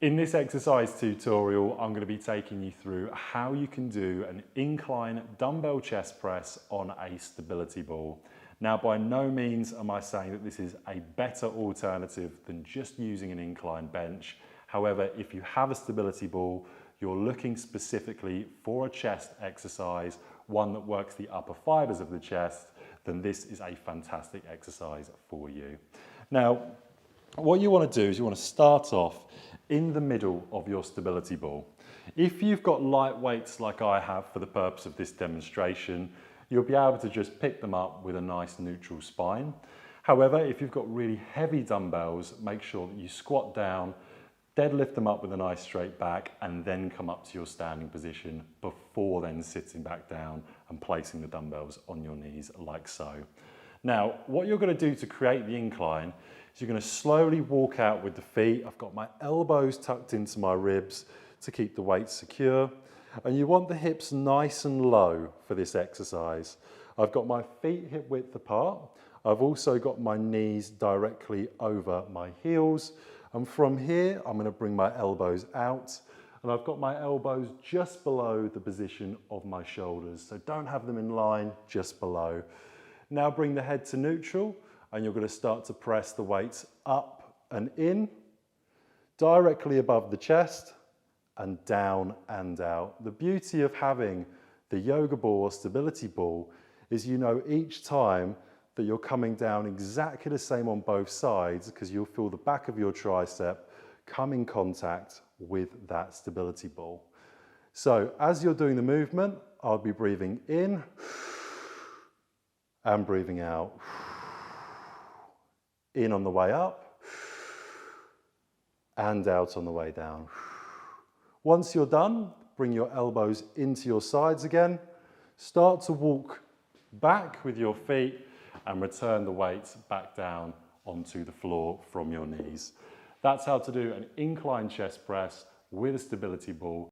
In this exercise tutorial, I'm going to be taking you through how you can do an incline dumbbell chest press on a stability ball. Now, by no means am I saying that this is a better alternative than just using an incline bench. However, if you have a stability ball, you're looking specifically for a chest exercise, one that works the upper fibers of the chest, then this is a fantastic exercise for you. Now, what you want to do is you want to start off in the middle of your stability ball. If you've got light weights like I have for the purpose of this demonstration, you'll be able to just pick them up with a nice neutral spine. However, if you've got really heavy dumbbells, make sure that you squat down, deadlift them up with a nice straight back, and then come up to your standing position before then sitting back down and placing the dumbbells on your knees like so. Now, what you're going to do to create the incline is you're going to slowly walk out with the feet. I've got my elbows tucked into my ribs to keep the weight secure. And you want the hips nice and low for this exercise. I've got my feet hip width apart. I've also got my knees directly over my heels. And from here, I'm going to bring my elbows out. And I've got my elbows just below the position of my shoulders. So don't have them in line, just below. Now bring the head to neutral, and you're going to start to press the weights up and in, directly above the chest, and down and out. The beauty of having the yoga ball or stability ball is you know each time that you're coming down exactly the same on both sides, because you'll feel the back of your tricep come in contact with that stability ball. So as you're doing the movement, I'll be breathing in and breathing out. In on the way up and out on the way down. Once you're done, bring your elbows into your sides again. Start to walk back with your feet and return the weights back down onto the floor from your knees. That's how to do an incline chest press with a stability ball.